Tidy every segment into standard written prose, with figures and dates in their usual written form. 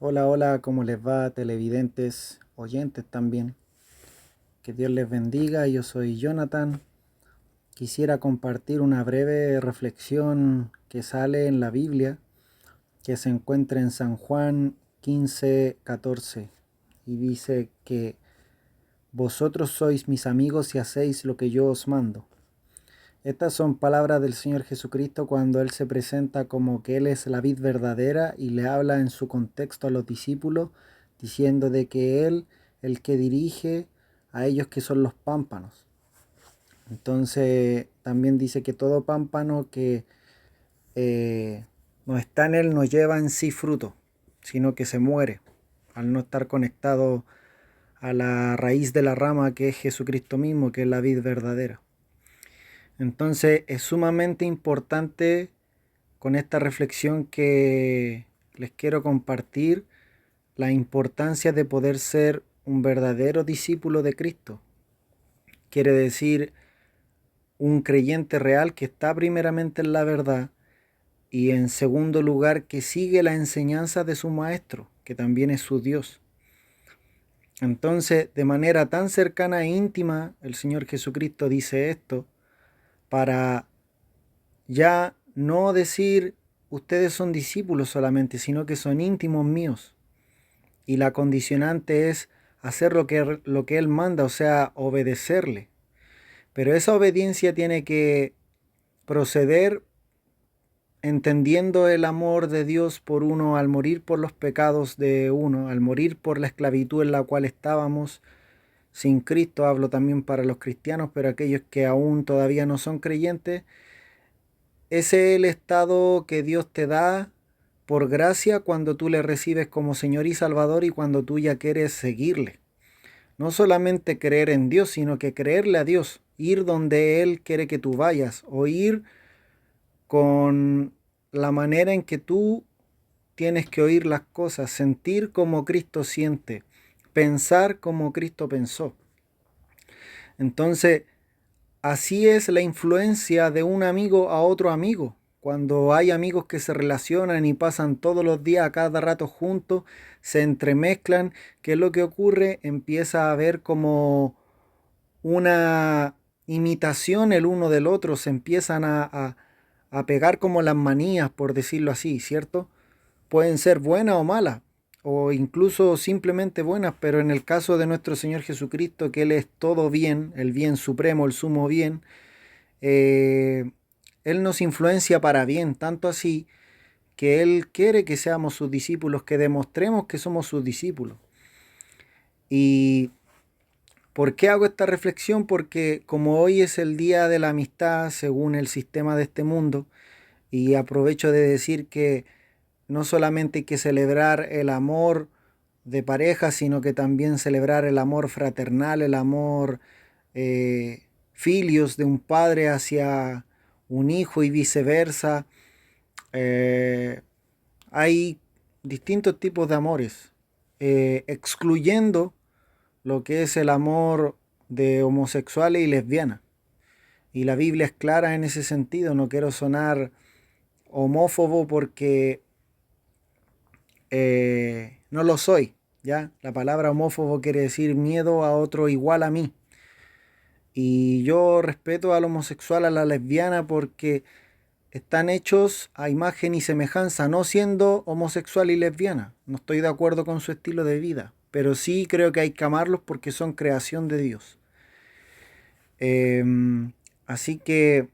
Hola, hola, ¿cómo les va, televidentes, oyentes también? Que Dios les bendiga, yo soy Jonathan. Quisiera compartir una breve reflexión que sale en la Biblia, que se encuentra en San Juan 15:14, y dice que vosotros sois mis amigos y hacéis lo que yo os mando. Estas son palabras del Señor Jesucristo cuando Él se presenta como que Él es la vid verdadera y le habla en su contexto a los discípulos, diciendo de que Él, el que dirige a ellos que son los pámpanos. Entonces también dice que todo pámpano que no está en Él no lleva en sí fruto, sino que se muere al no estar conectado a la raíz de la rama que es Jesucristo mismo, que es la vid verdadera. Entonces es sumamente importante con esta reflexión que les quiero compartir la importancia de poder ser un verdadero discípulo de Cristo. Quiere decir un creyente real que está primeramente en la verdad y en segundo lugar que sigue la enseñanza de su maestro, que también es su Dios. Entonces, de manera tan cercana e íntima, el Señor Jesucristo dice esto para ya no decir ustedes son discípulos solamente, sino que son íntimos míos. Y la condicionante es hacer lo que Él manda, o sea, obedecerle. Pero esa obediencia tiene que proceder entendiendo el amor de Dios por uno al morir por los pecados de uno, al morir por la esclavitud en la cual estábamos sin Cristo. Hablo también para los cristianos, pero aquellos que aún todavía no son creyentes. Ese es el estado que Dios te da por gracia cuando tú le recibes como Señor y Salvador y cuando tú ya quieres seguirle. No solamente creer en Dios, sino que creerle a Dios, ir donde Él quiere que tú vayas, o ir con la manera en que tú tienes que oír las cosas, sentir como Cristo siente, pensar como Cristo pensó. Entonces, así es la influencia de un amigo a otro amigo. Cuando hay amigos que se relacionan y pasan todos los días a cada rato juntos, se entremezclan, ¿qué es lo que ocurre? Empieza a haber como una imitación el uno del otro, se empiezan a pegar como las manías, por decirlo así, ¿cierto? Pueden ser buenas o malas, o incluso simplemente buenas, pero en el caso de nuestro Señor Jesucristo, que Él es todo bien, el bien supremo, el sumo bien, eh, Él nos influencia para bien, tanto así que Él quiere que seamos sus discípulos, que demostremos que somos sus discípulos. ¿Y por qué hago esta reflexión? Porque como hoy es el Día de la Amistad según el sistema de este mundo, y aprovecho de decir que no solamente hay que celebrar el amor de pareja, sino que también celebrar el amor fraternal, el amor filios de un padre hacia un hijo y viceversa. Eh, Hay distintos tipos de amores, excluyendo lo que es el amor de homosexuales y lesbianas. Y la Biblia es clara en ese sentido. No quiero sonar homófobo porque no lo soy, ¿ya? La palabra homófobo quiere decir miedo a otro igual a mí. Y yo respeto al homosexual, a la lesbiana, porque están hechos a imagen y semejanza, no siendo homosexual y lesbiana. No estoy de acuerdo con su estilo de vida, pero sí creo que hay que amarlos porque son creación de Dios. Así que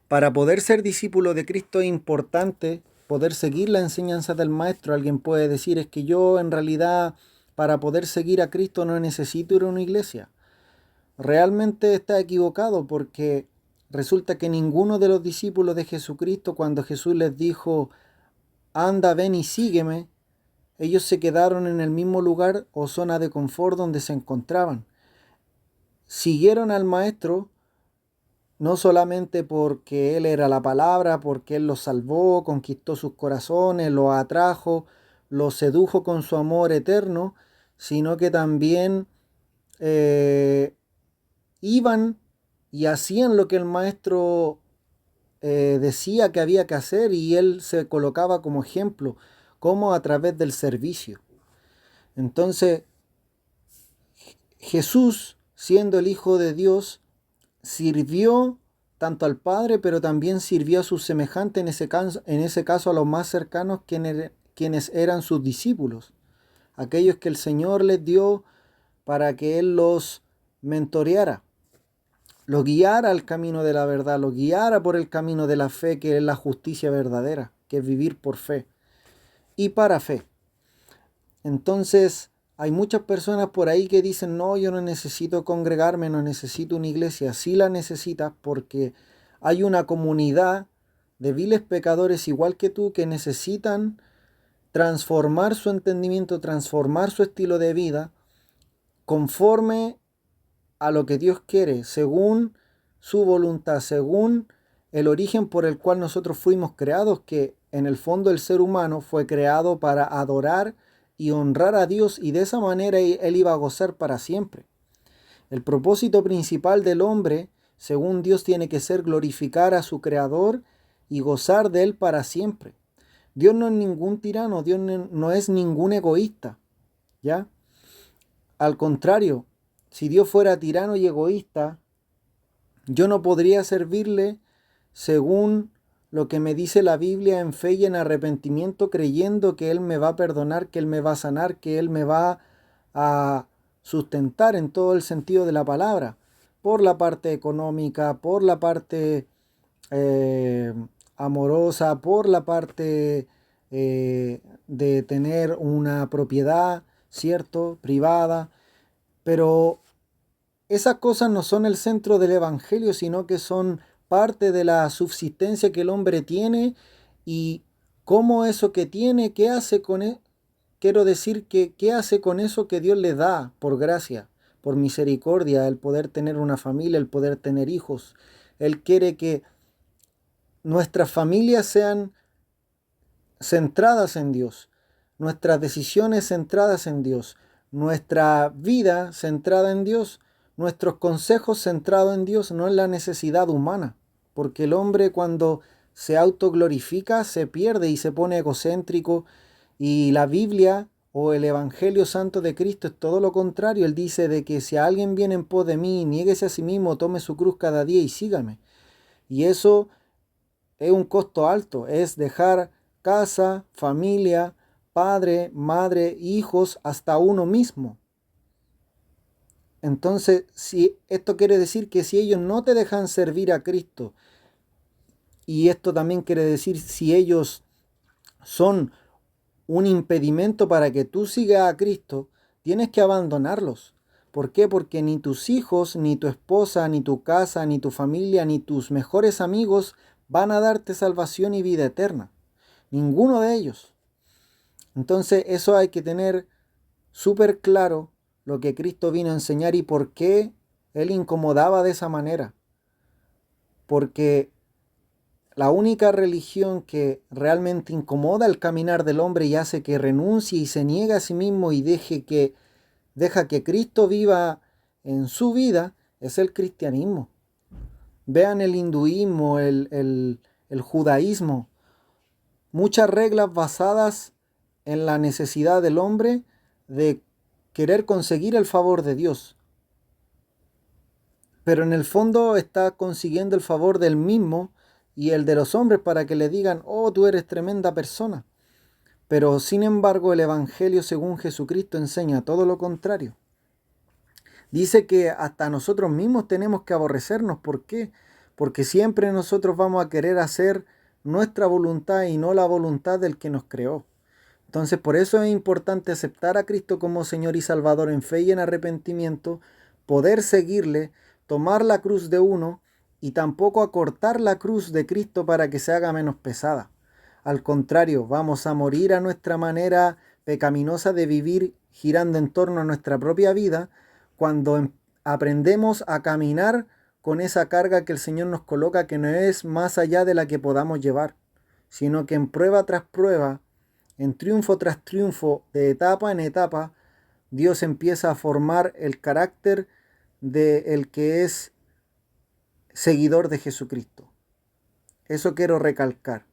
para poder ser discípulo de Cristo es importante poder seguir la enseñanza del Maestro. Alguien puede decir, es que yo en realidad para poder seguir a Cristo no necesito ir a una iglesia. Realmente está equivocado porque resulta que ninguno de los discípulos de Jesucristo, cuando Jesús les dijo, anda, ven y sígueme, ellos se quedaron en el mismo lugar o zona de confort donde se encontraban. Siguieron al Maestro no solamente porque Él era la palabra, porque Él los salvó, conquistó sus corazones, los atrajo, los sedujo con su amor eterno, sino que también eh, iban y hacían lo que el maestro decía que había que hacer y Él se colocaba como ejemplo. como a través del servicio. Entonces, Jesús, siendo el Hijo de Dios, sirvió tanto al Padre, pero también sirvió a sus semejantes, en ese caso a los más cercanos, quienes eran sus discípulos, aquellos que el Señor les dio para que Él los mentoreara, los guiara al camino de la verdad, los guiara por el camino de la fe, que es la justicia verdadera, que es vivir por fe y para fe. Entonces, hay muchas personas por ahí que dicen, no, yo no necesito congregarme, no necesito una iglesia. Sí la necesitas porque hay una comunidad de viles pecadores igual que tú que necesitan transformar su entendimiento, transformar su estilo de vida conforme a lo que Dios quiere, según su voluntad, según el origen por el cual nosotros fuimos creados, que en el fondo el ser humano fue creado para adorar y honrar a Dios, y de esa manera él iba a gozar para siempre. El propósito principal del hombre, según Dios, tiene que ser glorificar a su creador y gozar de él para siempre. Dios no es ningún tirano, Dios no es ningún egoísta, ¿ya? Al contrario, si Dios fuera tirano y egoísta, yo no podría servirle según lo que me dice la Biblia en fe y en arrepentimiento, creyendo que Él me va a perdonar, que Él me va a sanar, que Él me va a sustentar en todo el sentido de la palabra, por la parte económica, por la parte eh, amorosa, por la parte de tener una propiedad, ¿cierto? Privada, pero esas cosas no son el centro del Evangelio, sino que son parte de la subsistencia que el hombre tiene y cómo eso que tiene, qué hace con él. Quiero decir que qué hace con eso que Dios le da por gracia, por misericordia, el poder tener una familia, el poder tener hijos. Él quiere que nuestras familias sean centradas en Dios, nuestras decisiones centradas en Dios, nuestra vida centrada en Dios, nuestros consejos centrados en Dios, no en la necesidad humana, porque el hombre cuando se autoglorifica se pierde y se pone egocéntrico, y la Biblia o el Evangelio Santo de Cristo es todo lo contrario. Él dice de que si alguien viene en pos de mí, niéguese a sí mismo, tome su cruz cada día y sígame. Y eso es un costo alto, es dejar casa, familia, padre, madre, hijos, hasta uno mismo. Entonces, si esto quiere decir que si ellos no te dejan servir a Cristo, y esto también quiere decir si ellos son un impedimento para que tú sigas a Cristo, tienes que abandonarlos. ¿Por qué? Porque ni tus hijos, ni tu esposa, ni tu casa, ni tu familia, ni tus mejores amigos van a darte salvación y vida eterna. Ninguno de ellos. Entonces eso hay que tener súper claro lo que Cristo vino a enseñar y por qué Él incomodaba de esa manera. Porque la única religión que realmente incomoda el caminar del hombre y hace que renuncie y se niegue a sí mismo y deja que Cristo viva en su vida es el cristianismo. Vean el hinduismo, el judaísmo, muchas reglas basadas en la necesidad del hombre de querer conseguir el favor de Dios. Pero en el fondo está consiguiendo el favor del mismo y el de los hombres para que le digan, oh, tú eres tremenda persona. Pero sin embargo el Evangelio según Jesucristo enseña todo lo contrario. Dice que hasta nosotros mismos tenemos que aborrecernos. ¿Por qué? Porque siempre nosotros vamos a querer hacer nuestra voluntad y no la voluntad del que nos creó. Entonces por eso es importante aceptar a Cristo como Señor y Salvador en fe y en arrepentimiento, poder seguirle, tomar la cruz de uno y tampoco acortar la cruz de Cristo para que se haga menos pesada. Al contrario, vamos a morir a nuestra manera pecaminosa de vivir girando en torno a nuestra propia vida cuando aprendemos a caminar con esa carga que el Señor nos coloca, que no es más allá de la que podamos llevar, sino que en prueba tras prueba, en triunfo tras triunfo, de etapa en etapa, Dios empieza a formar el carácter de el que es seguidor de Jesucristo. Eso quiero recalcar.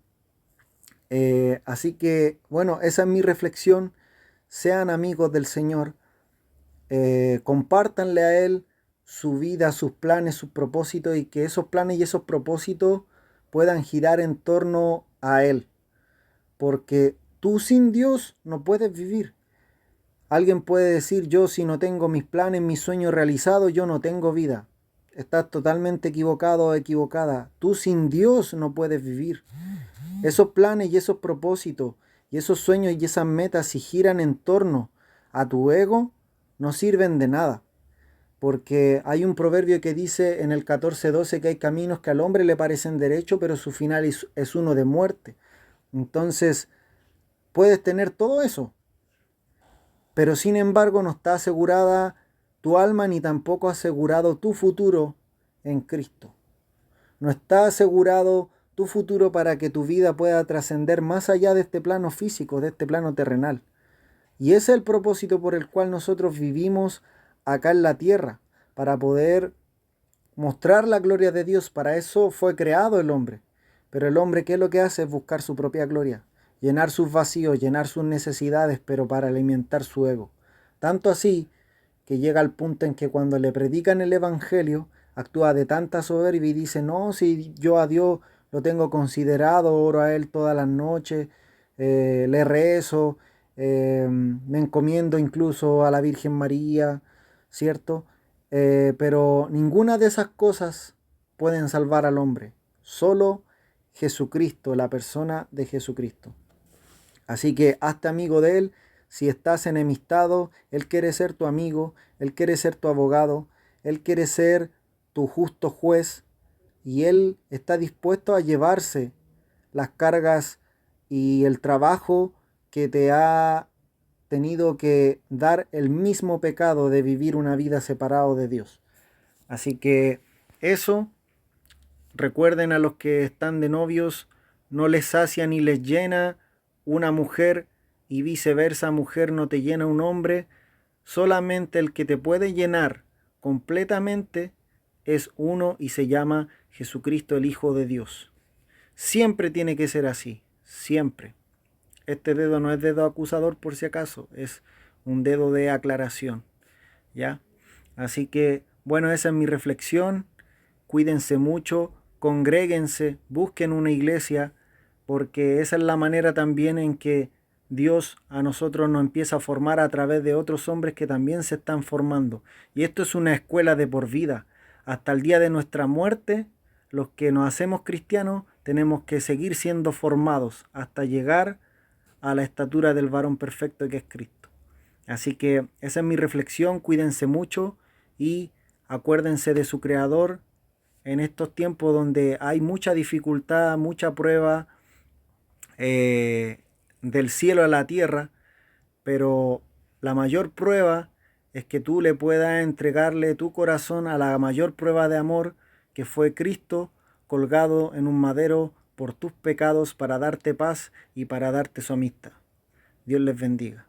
Así que, bueno, esa es mi reflexión. Sean amigos del Señor, compártanle a Él su vida, sus planes, sus propósitos y que esos planes y esos propósitos puedan girar en torno a Él. Porque tú sin Dios no puedes vivir. Alguien puede decir, yo si no tengo mis planes, mis sueños realizados, yo no tengo vida. Estás totalmente equivocado o equivocada. Tú sin Dios no puedes vivir. Esos planes y esos propósitos y esos sueños y esas metas, si giran en torno a tu ego, no sirven de nada. Porque hay un proverbio que dice en el 14:12 que hay caminos que al hombre le parecen derechos, pero su final es uno de muerte. Entonces, puedes tener todo eso, pero sin embargo no está asegurada tu alma ni tampoco asegurado tu futuro en Cristo. No está asegurado tu futuro para que tu vida pueda trascender más allá de este plano físico, de este plano terrenal. Y ese es el propósito por el cual nosotros vivimos acá en la tierra, para poder mostrar la gloria de Dios. Para eso fue creado el hombre. Pero el hombre, ¿qué es lo que hace? Es buscar su propia gloria, llenar sus vacíos, llenar sus necesidades, pero para alimentar su ego. Tanto así que llega al punto en que cuando le predican el Evangelio, actúa de tanta soberbia y dice, no, si yo a Dios lo tengo considerado, oro a Él todas las noches, le rezo, me encomiendo incluso a la Virgen María, ¿cierto? Pero ninguna de esas cosas pueden salvar al hombre, solo Jesucristo, la persona de Jesucristo. Así que hazte amigo de Él. Si estás enemistado, Él quiere ser tu amigo, Él quiere ser tu abogado, Él quiere ser tu justo juez y Él está dispuesto a llevarse las cargas y el trabajo que te ha tenido que dar el mismo pecado de vivir una vida separado de Dios. Así que eso, recuerden a los que están de novios, no les sacia ni les llena una mujer y viceversa, mujer no te llena un hombre. Solamente el que te puede llenar completamente es uno y se llama Jesucristo, el Hijo de Dios. Siempre tiene que ser así, siempre. Este dedo no es dedo acusador por si acaso, es un dedo de aclaración, ¿ya? Así que, bueno, esa es mi reflexión. Cuídense mucho, congréguense, busquen una iglesia, porque esa es la manera también en que Dios a nosotros nos empieza a formar a través de otros hombres que también se están formando. Y esto es una escuela de por vida. Hasta el día de nuestra muerte, los que nos hacemos cristianos tenemos que seguir siendo formados hasta llegar a la estatura del varón perfecto que es Cristo. Así que esa es mi reflexión, cuídense mucho y acuérdense de su Creador en estos tiempos donde hay mucha dificultad, mucha prueba, del cielo a la tierra, pero la mayor prueba es que tú le puedas entregarle tu corazón a la mayor prueba de amor que fue Cristo colgado en un madero por tus pecados para darte paz y para darte su amistad. Dios les bendiga.